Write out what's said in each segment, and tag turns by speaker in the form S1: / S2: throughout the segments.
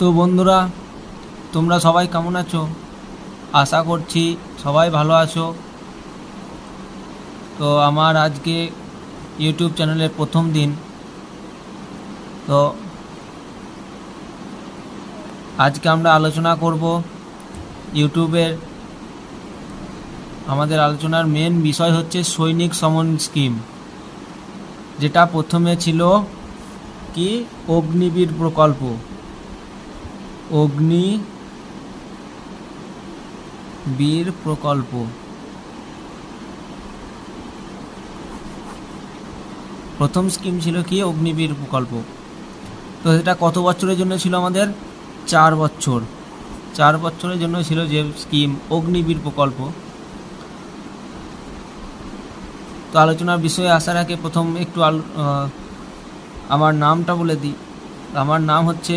S1: তো বন্ধুরা, তোমরা সবাই কেমন আছো? আশা করছি সবাই ভালো আছো। তো আমার আজকে ইউটিউব চ্যানেলের প্রথম দিন। তো আজকে আমরা আলোচনা করব ইউটিউবের। আমাদের আলোচনার মেন বিষয় হচ্ছে সৈনিক সমন স্কিম, যেটা প্রথমে ছিল কি অগ্নিবীর প্রকল্প। অগ্নিবীর প্রকল্প প্রথম স্কিম ছিল কি অগ্নিবীর প্রকল্প। তো এটা কত বছরের জন্য ছিল? আমাদের 4 বছর। 4 বছরের জন্য ছিল যে স্কিম অগ্নিবীর প্রকল্প। তো আলোচনার বিষয়ে আসার আগে প্রথম একটু আমার নামটা বলে দিই। আমার নাম হচ্ছে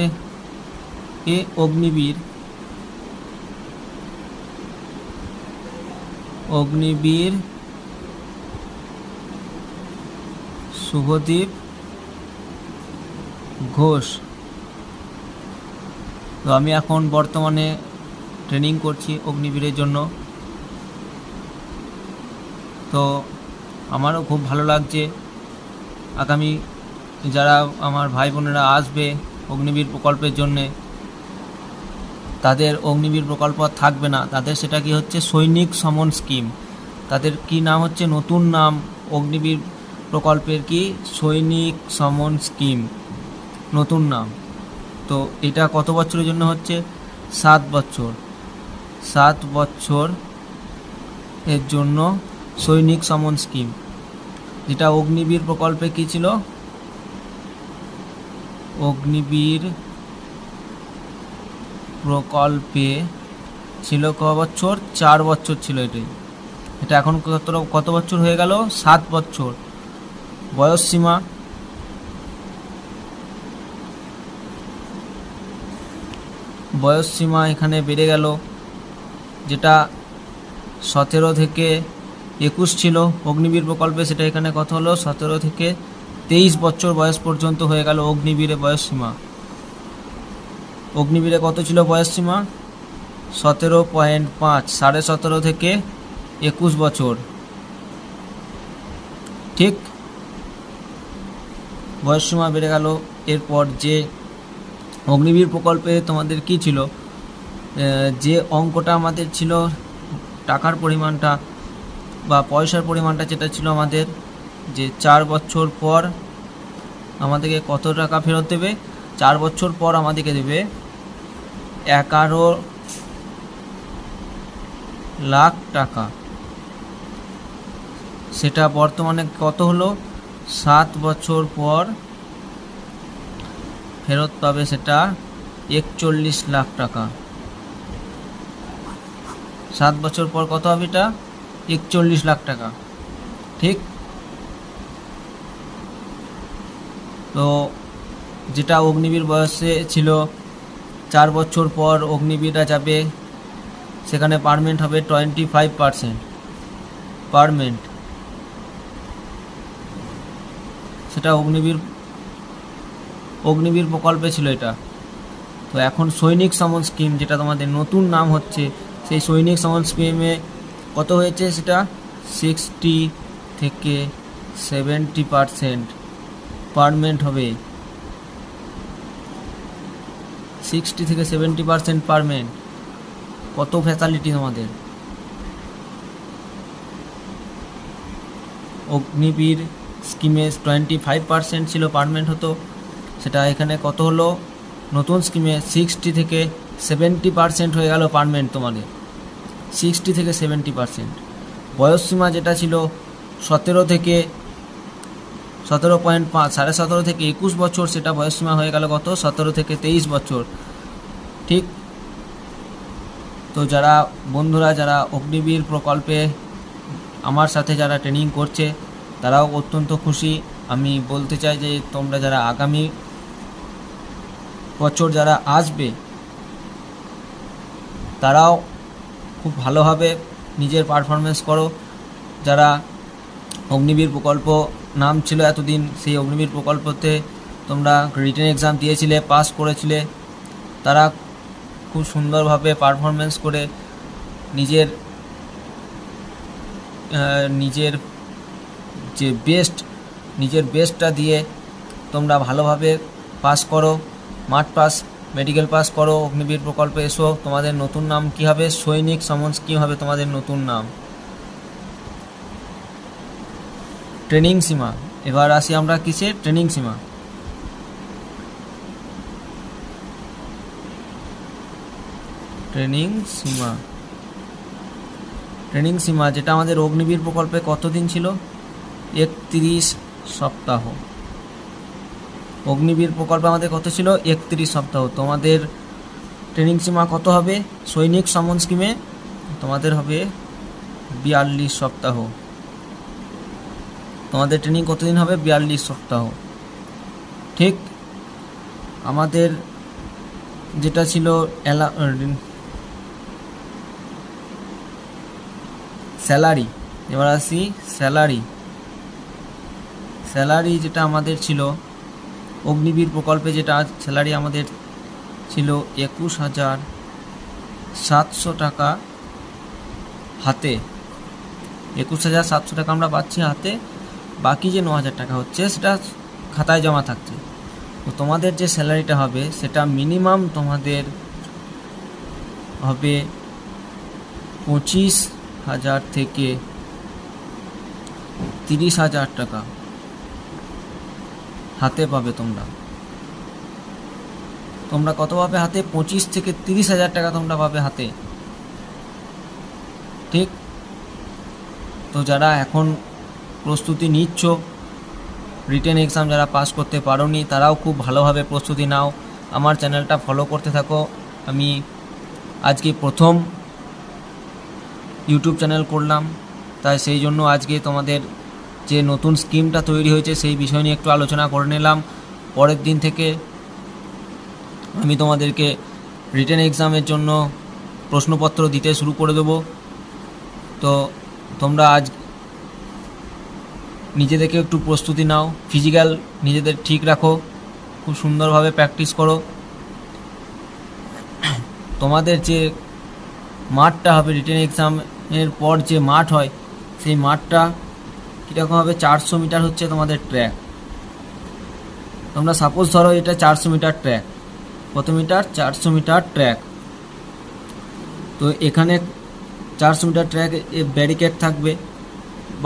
S1: অগ্নিবীর শুভদীপ ঘোষ। তো আমি এখন বর্তমানে ট্রেনিং করছি অগ্নিবীরের জন্য। তো আমারও খুব ভালো লাগছে। আগামী যারা আমার ভাই বোনেরা আসবে অগ্নিবীর প্রকল্পের জন্যে, তাদের অগ্নিবীর প্রকল্প আর থাকবে না, তাদের সেটা কি হচ্ছে সৈনিক সমন স্কিম। তাদের কি নাম হচ্ছে, নতুন নাম অগ্নিবীর প্রকল্পের কি সৈনিক সমন স্কিম, নতুন নাম। তো এটা কত বছরের জন্য হচ্ছে? 7 বছর। 7 বছর এর জন্য সৈনিক সমন স্কিম। যেটা অগ্নিবীর প্রকল্পে কি ছিল? অগ্নিবীর প্রকল্পে ছিল ক বছর? 4 বছর ছিল এটাই। এটা এখন কত বছর হয়ে গেল? 7 বছর। বয়সসীমা এখানে বেড়ে গেল, যেটা 17 থেকে 21 ছিল অগ্নিবীর প্রকল্পে, সেটা এখানে কত হলো? 17 থেকে 23 বছর বয়স পর্যন্ত হয়ে গেল অগ্নিবীরে বয়সসীমা। অগ্নিবীরে কত ছিল বয়সসীমা? 17.5, 17.5 থেকে 21 বছর। ঠিক, বয়সসীমা বেড়ে গেল। এরপর যে অগ্নিবীর প্রকল্পে তোমাদের কি ছিল, যে অঙ্কটা আমাদের ছিল, টাকার পরিমাণটা বা পয়সার পরিমাণটা যেটা ছিল আমাদের, যে 4 বছর পর আমাদেরকে কত টাকা ফেরত দেবে? 4 বছর পর আমাদেরকে দেবে 11 লাখ টাকা। সেটা বর্তমানে কত হলো? 7 বছর পর ফেরত পাবে সেটা 41 লাখ টাকা। 7 বছর পর কত হবে? এটা 41 লাখ টাকা। ঠিক, তো যেটা অগ্নিবীর বয়সে ছিল 4 বছর পর অগ্নিবীররা যাবে, সেখানে পারমেন্ট হবে 25%। পারমেন্ট সেটা অগ্নিবীর প্রকল্পে ছিল এটা। তো এখন সৈনিক সমন স্কিম, যেটা তোমাদের নতুন নাম হচ্ছে, সেই সৈনিক সমন স্কিমে কত হয়েছে? সেটা 60 থেকে 70% পারমেন্ট হবে। 60 থেকে 70% পারমেন্ট। কত ফ্যাসিলিটি তোমাদের! অগ্নিবীর স্কিমে 25% ছিল পারমেন্ট হতো, সেটা এখানে কত হলো? নতুন স্কিমে 60 থেকে 70% হয়ে গেল পারমেন্ট তোমাদের। 60 থেকে 70%। বয়সসীমা যেটা ছিল 17.5, 17.5 থেকে 21 বছর, সেটা বয়সসীমা হয়ে গেল কত? 17 থেকে 23 বছর। ঠিক, তো যারা বন্ধুরা যারা অগ্নিবীর প্রকল্পে আমার সাথে যারা ট্রেনিং করছে, তারাও অত্যন্ত খুশি। আমি বলতে চাই যে তোমরা যারা আগামী বছর যারা আসবে, তারাও খুব ভালোভাবে নিজের পারফরমেন্স করো। যারা অগ্নিবীর প্রকল্প নাম ছিল এতদিন, সেই অগ্নিবীর প্রকল্পতে তোমরা রিটেন এক্সাম দিয়েছিলে, পাস করেছিলে, তারা খুব সুন্দরভাবে পারফরমেন্স করে নিজের নিজের যে নিজের বেস্টটা দিয়ে তোমরা ভালোভাবে পাস করো, মাঠ পাস, মেডিকেল পাস করো, অগ্নিবীর প্রকল্পে এসো। তোমাদের নতুন নাম কি হবে? সৈনিক সমন স্কিম হবে তোমাদের নতুন নাম। ট্রেনিং সীমা, এবার আসি আমরা কিসে? ট্রেনিং সীমা। ট্রেনিং সীমা যেটা আমাদের অগ্নিবীর প্রকল্পে কতদিন ছিল? 31 সপ্তাহ। অগ্নিবীর প্রকল্পে আমাদের কত ছিল? 31 সপ্তাহ। তোমাদের ট্রেনিং সীমা কত হবে? সৈনিক সমন স্কিমে তোমাদের হবে 42 সপ্তাহ। তোমাদের ট্রেনিং কতদিন হবে? 42 সপ্তাহ। ঠিক। আমাদের যেটা ছিল স্যালারি, এবার আসি স্যালারি যেটা আমাদের ছিল অগ্নিবীর প্রকল্পে, যেটা স্যালারি আমাদের ছিল 21,700 টাকা হাতে। 21,700 টাকা আমরা পাচ্ছি হাতে। বাকি যে 9,000 টাকা হচ্ছে সেটা খাতায় জমা থাকছে। তো তোমাদের যে স্যালারিটা হবে সেটা মিনিমাম তোমাদের হবে 25,000 থেকে 30,000 টাকা হাতে পাবে তোমরা কত পাবে হাতে? 25 থেকে 30,000 টাকা তোমরা পাবে হাতে। ঠিক। তো যারা এখন প্রস্তুতি নিচ্ছ, রিটেন এক্সাম যারা পাস করতে পারোনি, তারাও খুব ভালোভাবে প্রস্তুতি নাও। আমার চ্যানেলটা ফলো করতে থাকো। আমি আজকে প্রথম ইউটিউব চ্যানেল করলাম, তাই সেই জন্য আজকে তোমাদের যে নতুন স্কিমটা তৈরি হয়েছে সেই বিষয় নিয়ে একটু আলোচনা করে নিলাম। পরের দিন থেকে আমি তোমাদেরকে রিটেন এক্সামের জন্য প্রশ্নপত্র দিতে শুরু করে দেবো। তো তোমরা আজ নিজেদেরকে একটু প্রস্তুতি নাও, ফিজিক্যাল নিজেদের ঠিক রাখো, খুব সুন্দরভাবে প্র্যাকটিস করো। তোমাদের যে মাঠটা হবে রিটেন এক্সামের পর যে মাঠ হয়, সেই মাঠটা কীরকম হবে? 400 মিটার হচ্ছে তোমাদের ট্র্যাক। তোমরা সাপোজ ধরো এটা 400 মিটার ট্র্যাক। কত মিটার? 400 metre track. তো এখানে 400 মিটার ট্র্যাক ব্যারিকেড থাকবে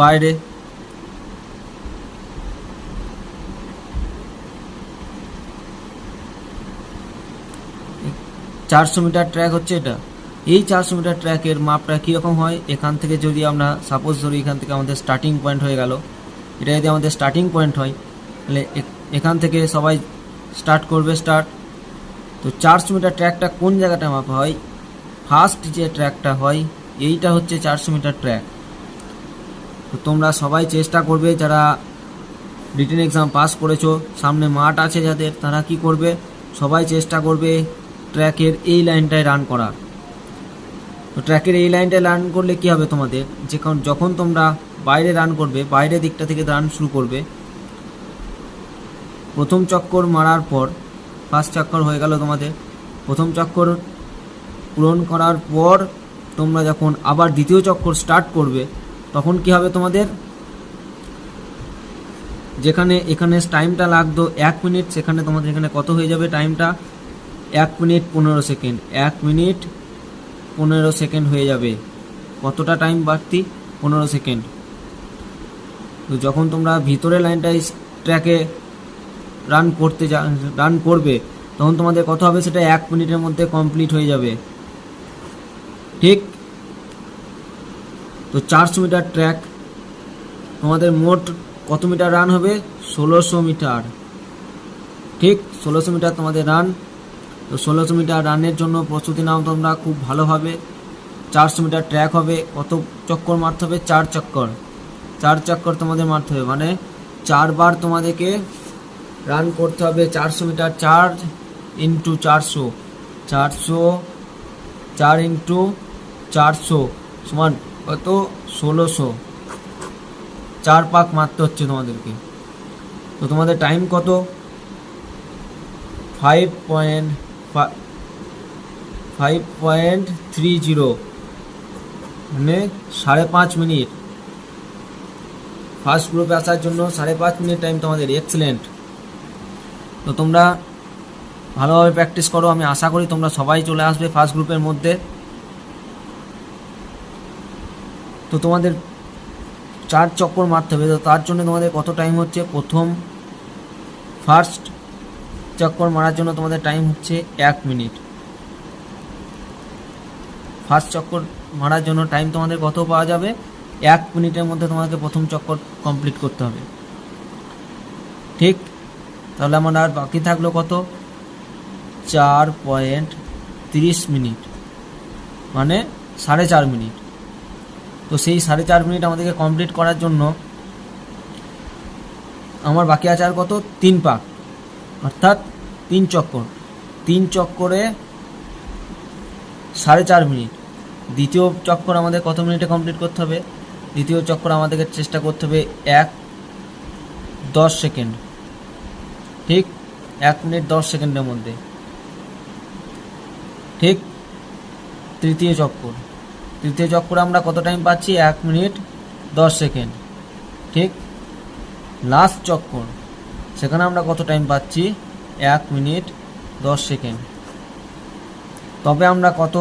S1: বাইরে। চারশো মিটার ট্র্যাক হচ্ছে এটা। এই 400 মিটার ট্র্যাকের মাপটা কীরকম হয়? এখান থেকে যদি আমরা সাপোজ ধরি এখান থেকে আমাদের স্টার্টিং পয়েন্ট হয়ে গেল, এটা যদি আমাদের স্টার্টিং পয়েন্ট হয় তাহলে এখান থেকে সবাই স্টার্ট করবে। তো 400 মিটার ট্র্যাকটা কোন জায়গাটা মাপা হয়? ফার্স্ট যে ট্র্যাকটা হয় এইটা হচ্ছে 400 মিটার ট্র্যাক। তো তোমরা সবাই চেষ্টা করবে, যারা রিটেন এক্সাম পাস করেছো, সামনে মাঠ আছে যাদের, তারা কি করবে? সবাই চেষ্টা করবে ট্র্যাকের এই লাইনটায় রান করা। তো ট্র্যাকের এই লাইনটায় রান করলে কি হবে? তোমাদের যখন তোমরা বাইরে রান করবে, বাইরের দিকটা থেকে রান শুরু করবে, প্রথম চক্কর মারার পর, ফার্স্ট চক্কর হয়ে গেল তোমাদের, প্রথম চক্কর পূরণ করার পর তোমরা যখন আবার দ্বিতীয় চক্কর স্টার্ট করবে, তখন কি হবে? তোমাদের এখানে টাইমটা লাগতো 1 মিনিট, সেখানে তোমাদের এখানে কত হয়ে যাবে? টাইমটা 1 মিনিট 15 সেকেন্ড। 1 মিনিট 15 সেকেন্ড হয়ে যাবে। কতটা টাইম বাড়তি? 15 সেকেন্ড। তো যখন তোমরা ভিতরে লাইনটায় ট্র্যাকে রান করবে, তখন তোমাদের কত হবে? সেটা 1 মিনিটের মধ্যে কমপ্লিট হয়ে যাবে। ঠিক। তো 400 মিটার ট্র্যাক, তোমাদের মোট কত মিটার রান হবে? 1600 মিটার। ঠিক, 1600 মিটার তোমাদের রান। তো 1600 মিটার রানের জন্য প্রস্তুতি নাও তোমরা খুব ভালোভাবে। 400 মিটার ট্র্যাক হবে, কত চক্কর মারতে হবে? 4 চক্কর। 4 চক্কর তোমাদের মারতে হবে, মানে 4 বার তোমাদেরকে রান করতে হবে। 400 মিটার 4 ইন্টু 400, 4 ইন্টু 400 সমান কত? 1600। 4 পাক মারতে হচ্ছে তোমাদেরকে। তো তোমাদের টাইম কত? 5.30 মানে 5.5 মিনিট। ফার্স্ট গ্রুপে আসার জন্য 5.5 মিনিট টাইম তোমাদের, এক্সেলেন্ট। তো তোমরা ভালোভাবে প্র্যাকটিস করো, আমি আশা করি তোমরা সবাই চলে আসবে ফার্স্ট গ্রুপের মধ্যে। তো তোমাদের 4 চক্কর মারতে হবে। তো তার জন্য তোমাদের কত টাইম হচ্ছে, ফার্স্ট চক্কর মারার জন্য তোমাদের টাইম হচ্ছে 1 মিনিট। ফার্স্ট চক্কর মারার জন্য টাইম তোমাদের কত পাওয়া যাবে, 1 মিনিটের মধ্যে তোমাকে প্রথম চক্কর কমপ্লিট করতে হবে। ঠিক, তাহলে আমার আর বাকি থাকলো কত, 4.30 মিনিট মানে 4.5 মিনিট। তো সেই 4.5 মিনিট আমাদেরকে কমপ্লিট করার জন্য আমার বাকি আছে আর কত, 3 পাক, অর্থাৎ 3 চক্কর। 3 চক্করে 4.5 মিনিট। দ্বিতীয় চক্কর আমাদের কত মিনিটে কমপ্লিট করতে হবে, দ্বিতীয় চক্কর আমাদেরকে চেষ্টা করতে হবে 1:10 সেকেন্ড। ঠিক, 1 মিনিট 10 সেকেন্ডের মধ্যে। ঠিক, তৃতীয় চক্করে আমরা কত টাইম পাচ্ছি, 1 মিনিট 10 সেকেন্ড। ঠিক, লাস্ট চক্কর, সেখানে আমরা কত টাইম পাচ্ছি, 1 মিনিট 10 সেকেন্ড। তবে আমরা কত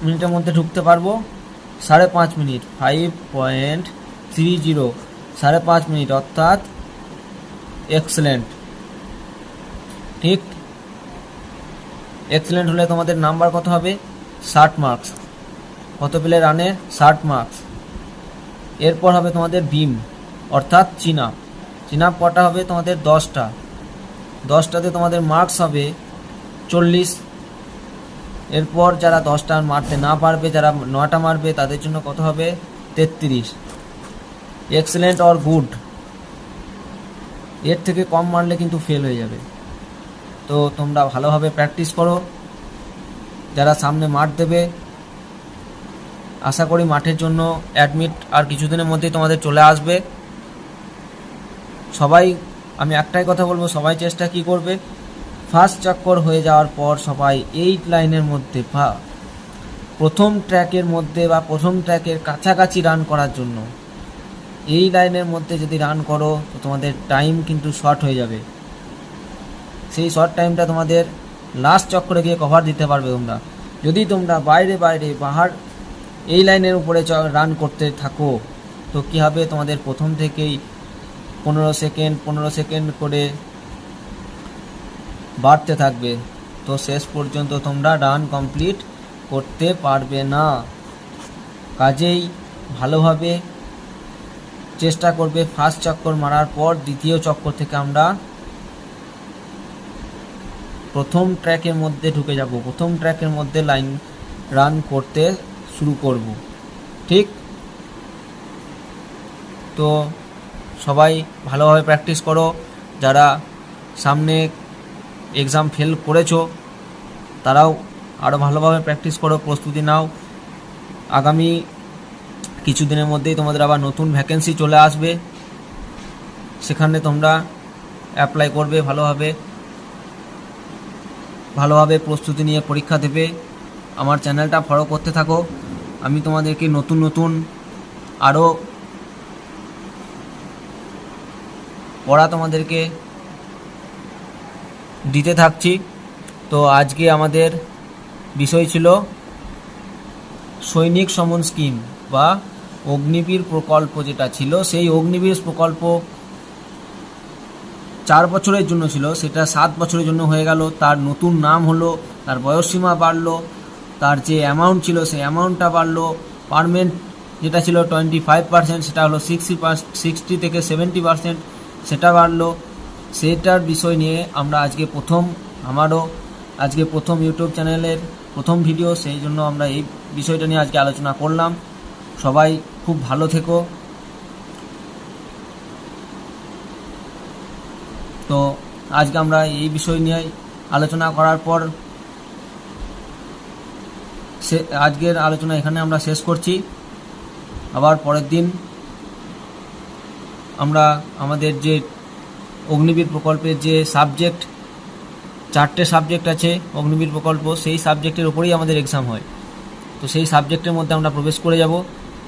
S1: মিনিটের মধ্যে ঢুকতে পারবো, 5.5 মিনিট, 5.30, 5.5 মিনিট, অর্থাৎ এক্সেলেন্ট। ঠিক, এক্সেলেন্ট হলে তোমাদের নাম্বার কত হবে, 60 মার্কস। কত পেলে রানে, 60 মার্কস। এরপর হবে তোমাদের বিম, অর্থাৎ চিন আপ কটা হবে তোমাদের, 10টাতে তোমাদের মার্কস হবে 40। এরপর যারা 10টা মারতে না পারবে, যারা 9টা মারবে, তাদের জন্য কত হবে, 33। এক্সেলেন্ট অর গুড, এর থেকে কম মারলে কিন্তু ফেল হয়ে যাবে। তো তোমরা ভালোভাবে প্র্যাকটিস করো। যারা সামনে মাঠ দেবে, আশা করি মাঠের জন্য অ্যাডমিট আর কিছুদিনের মধ্যেই তোমাদের চলে আসবে। সবাই, আমি একটাই কথা বলবো, সবাই চেষ্টা কি করবে, ফার্স্ট চক্কর হয়ে যাওয়ার পর সবাই 8 লাইনের মধ্যে বা প্রথম ট্র্যাকের মধ্যে বা প্রথম ট্র্যাকের কাছাকাছি রান করার জন্য। এই লাইনের মধ্যে যদি রান করো তো তোমাদের টাইম কিন্তু শর্ট হয়ে যাবে। সেই শর্ট টাইমটা তোমাদের লাস্ট চক্করে গিয়ে কভার দিতে পারবে তোমরা। যদি তোমরা বাইরে বাহার এই লাইনের উপরে রান করতে থাকো, তো কী হবে, তোমাদের প্রথম থেকেই 15 সেকেন্ড করে বাড়তে থাকবে। তো শেষ পর্যন্ত তোমরা রান কমপ্লিট করতে পারবে না। কাজেই ভালোভাবে চেষ্টা করবে, ফার্স্ট চক্কর মারার পর দ্বিতীয় চক্কর থেকে আমরা প্রথম ট্র্যাকের মধ্যে ঢুকে যাব, প্রথম ট্র্যাকের মধ্যে রান করতে শুরু করব। ঠিক, তো সবাই ভালোভাবে প্র্যাকটিস করো। যারা সামনে এক্সাম ফেল করেছো তারাও আরও ভালোভাবে প্র্যাকটিস করো, প্রস্তুতি নাও। আগামী কিছুদিনের মধ্যেই তোমাদের আবার নতুন ভ্যাকেন্সি চলে আসবে, সেখানে তোমরা অ্যাপ্লাই করবে। ভালোভাবে প্রস্তুতি নিয়ে পরীক্ষা দেবে। আমার চ্যানেলটা ফলো করতে থাকো, আমি তোমাদেরকে নতুন আরও পড়া তোমাদেরকে দিতে থাকছি। তো আজকে আমাদের বিষয় ছিল সৈনিক সমন স্কিম বা অগ্নিবীর প্রকল্প, যেটা ছিল সেই অগ্নিবীর প্রকল্প 4 বছরের জন্য ছিল, সেটা 7 বছরের জন্য হয়ে গেল। তার নতুন নাম হলো, তার বয়সসীমা বাড়লো, তার যে অ্যামাউন্ট ছিল সেই অ্যামাউন্টটা বাড়লো। পারমেন্ট যেটা ছিল 25%, সেটা হলো 60 থেকে 70%, সেটা বাড়লো। সেটার বিষয় নিয়ে আমরা আমারও আজকে প্রথম ইউটিউব চ্যানেলের প্রথম ভিডিও, সেই জন্য আমরা এই বিষয়টা নিয়ে আজকে আলোচনা করলাম। সবাই খুব ভালো থেকো। তো আজকে আমরা এই বিষয় নিয়ে আলোচনা করার পর আজকের আলোচনা এখানে আমরা শেষ করছি। আবার পরের দিন আমরা আমাদের যে অগ্নিবীর প্রকল্পের যে সাবজেক্ট 4টে সাবজেক্ট আছে অগ্নিবীর প্রকল্প, সেই সাবজেক্টের উপরেই আমাদের এক্সাম হয়। তো সেই সাবজেক্টের মধ্যে আমরা প্রবেশ করে যাব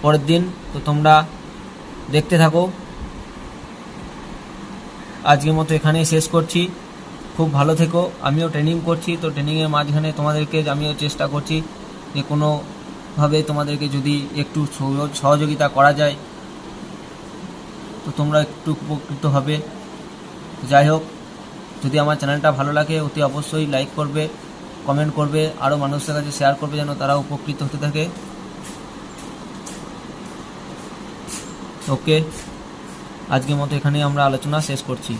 S1: পরের দিন। তো তোমরা দেখতে থাকো। আজকের মতো এখানেই শেষ করছি। খুব ভালো থেকো। আমিও ট্রেনিং করছি, তো ট্রেনিংয়ের মাঝখানে তোমাদেরকে আমিও চেষ্টা করছি যে কোনোভাবে তোমাদেরকে যদি একটু সহযোগিতা করা যায় তো তোমরা একটু উপকৃত হবে। যাই হোক, যদি আমার চ্যানেলটা ভালো লাগে অতি অবশ্যই লাইক করবে, কমেন্ট করবে, আরও মানুষের কাছে শেয়ার করবে যেন তারা উপকৃত হতে থাকে। ওকে, আজকের মতো এখানেই আমরা আলোচনা শেষ করছি।